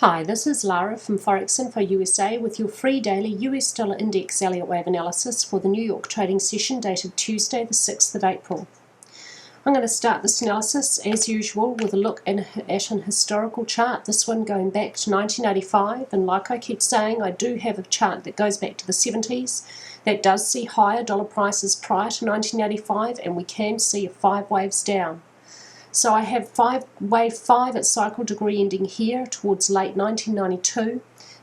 Hi, this is Lara from Forex Info USA with your free daily US dollar index Elliott wave analysis for the New York trading session dated Tuesday the 6th of April. I'm going to start this analysis as usual with a look at an historical chart, this one going back to 1985, and like I keep saying, I do have a chart that goes back to the 70s that does see higher dollar prices prior to 1985, and we can see 5 waves down. So I have wave 5 at cycle degree ending here towards late 1992,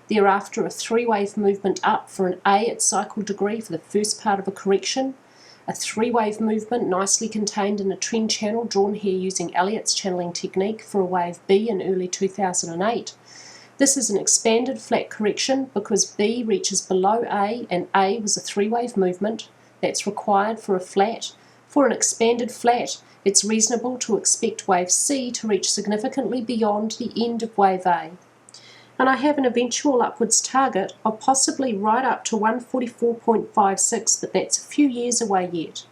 thereafter a 3-wave movement up for an A at cycle degree for the first part of a correction, a 3-wave movement nicely contained in a trend channel drawn here using Elliott's channeling technique for a wave B in early 2008. This is an expanded flat correction because B reaches below A and A was a 3-wave movement that's required for a flat. For an expanded flat, it's reasonable to expect wave C to reach significantly beyond the end of wave A. And I have an eventual upwards target of possibly right up to 144.56, but that's a few years away yet.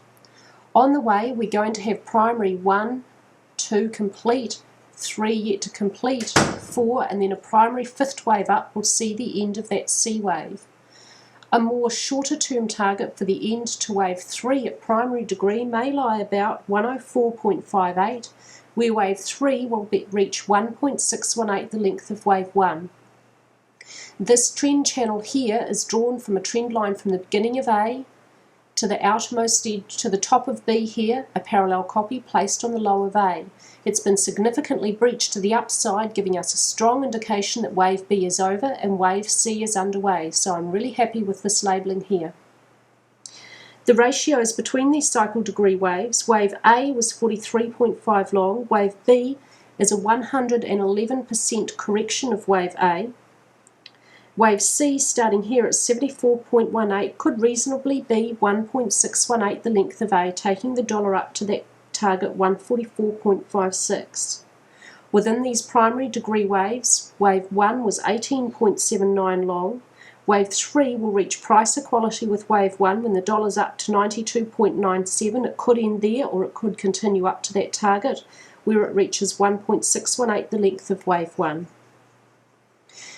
On the way, we're going to have primary 1, 2 complete, 3 yet to complete, 4, and then a primary 5th wave up will see the end of that C wave. A more shorter term target for the end to wave 3 at primary degree may lie about 104.58, where wave 3 will reach 1.618, the length of wave 1. This trend channel here is drawn from a trend line from the beginning of A to the outermost edge to the top of B here, a parallel copy placed on the low of A. It's been significantly breached to the upside, giving us a strong indication that wave B is over and wave C is underway, so I'm really happy with this labelling here. The ratios between these cycle degree waves, wave A was 43.5 long, wave B is a 111% correction of wave A. Wave C, starting here at 74.18, could reasonably be 1.618, the length of A, taking the dollar up to that target 144.56. Within these primary degree waves, wave 1 was 18.79 long. Wave 3 will reach price equality with wave 1 when the dollar's up to 92.97. It could end there or it could continue up to that target where it reaches 1.618, the length of wave 1.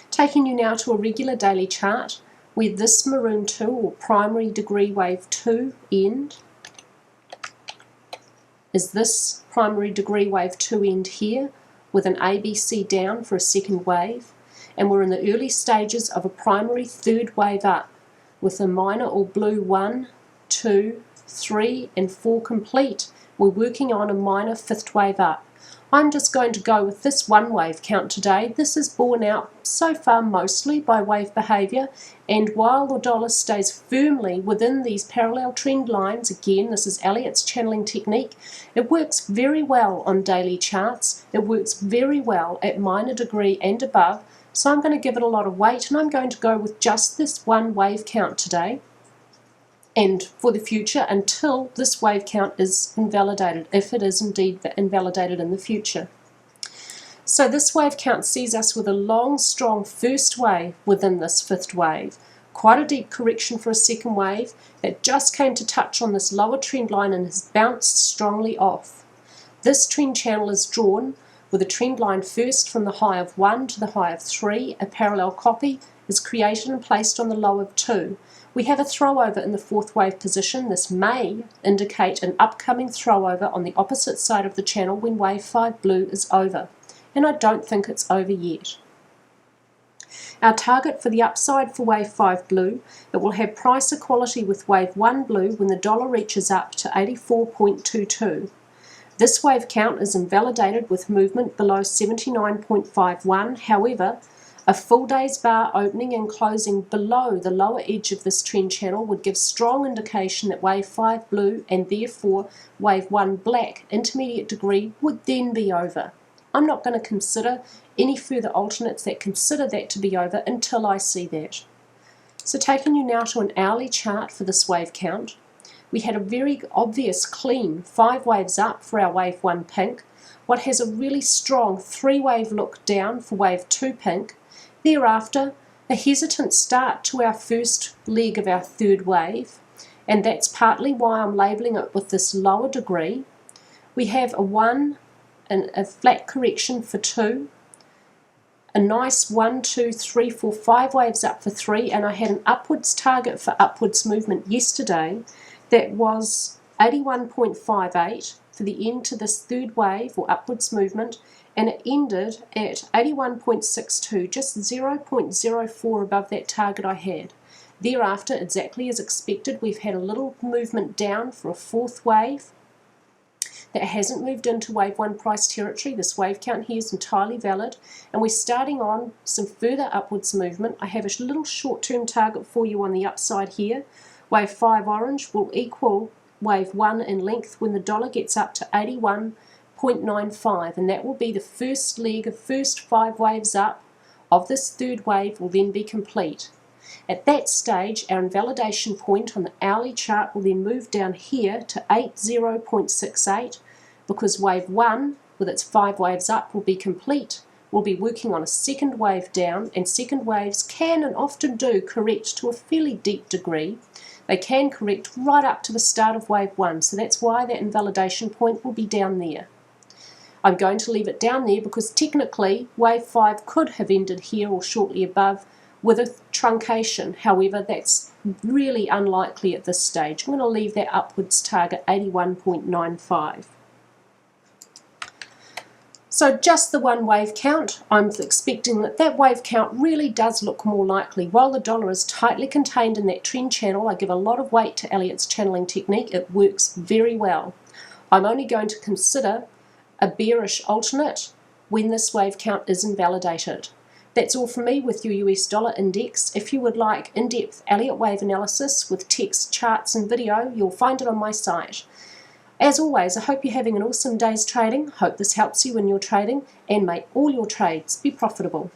Taking you now to a regular daily chart where this maroon 2 or primary degree wave 2 end is this primary degree wave 2 end here with an ABC down for a second wave, and we're in the early stages of a primary 3rd wave up with a minor or blue 1, 2, 3 and 4 complete. We're working on a minor 5th wave up. I'm just going to go with this 1 wave count today. This is borne out so far mostly by wave behaviour, and while the dollar stays firmly within these parallel trend lines, again this is Elliott's channeling technique, it works very well on daily charts, it works very well at minor degree and above, so I'm going to give it a lot of weight and I'm going to go with just this 1 wave count today and for the future until this wave count is invalidated, if it is indeed invalidated in the future. So this wave count sees us with a long, strong first wave within this 5th wave. Quite a deep correction for a second wave that just came to touch on this lower trend line and has bounced strongly off. This trend channel is drawn with a trend line first from the high of 1 to the high of 3. A parallel copy is created and placed on the low of 2. We have a throwover in the 4th wave position. This may indicate an upcoming throwover on the opposite side of the channel when wave 5 blue is over. And I don't think it's over yet. Our target for the upside for wave 5 blue, it will have price equality with wave 1 blue when the dollar reaches up to 84.22. This wave count is invalidated with movement below 79.51. However, a full day's bar opening and closing below the lower edge of this trend channel would give strong indication that wave 5 blue and therefore wave 1 black intermediate degree would then be over. I'm not going to consider any further alternates that consider that to be over until I see that. So taking you now to an hourly chart for this wave count, we had a very obvious clean 5 waves up for our wave 1 pink, what has a really strong 3-wave look down for wave 2 pink. Thereafter, a hesitant start to our first leg of our 3rd wave, and that's partly why I'm labelling it with this lower degree. We have a 1 and a flat correction for 2, a nice 1, 2, 3, 4, 5 waves up for 3, and I had an upwards target for upwards movement yesterday that was 81.58 for the end to this third wave or upwards movement, and it ended at 81.62, just 0.04 above that target I had. Thereafter, exactly as expected, we've had a little movement down for a fourth wave that hasn't moved into wave 1 price territory. This wave count here is entirely valid, and we're starting on some further upwards movement. I have a little short-term target for you on the upside here. Wave 5 orange will equal wave 1 in length when the dollar gets up to 81.95, and that will be the first leg of first 5 waves up of this third wave will then be complete. At that stage, our invalidation point on the hourly chart will then move down here to 80.68, because wave 1, with its 5 waves up, will be complete. We'll be working on a second wave down, and second waves can and often do correct to a fairly deep degree. They can correct right up to the start of wave 1, so that's why that invalidation point will be down there. I'm going to leave it down there because technically wave 5 could have ended here or shortly above with a truncation. However, that's really unlikely at this stage. I'm going to leave that upwards target 81.95. So just the one wave count, I'm expecting that that wave count really does look more likely. While the dollar is tightly contained in that trend channel, I give a lot of weight to Elliott's channeling technique. It works very well. I'm only going to consider a bearish alternate when this wave count is invalidated. That's all from me with your US dollar index. If you would like in-depth Elliott wave analysis with text, charts and video, you'll find it on my site. As always, I hope you're having an awesome day's trading. Hope this helps you in your trading, and may all your trades be profitable.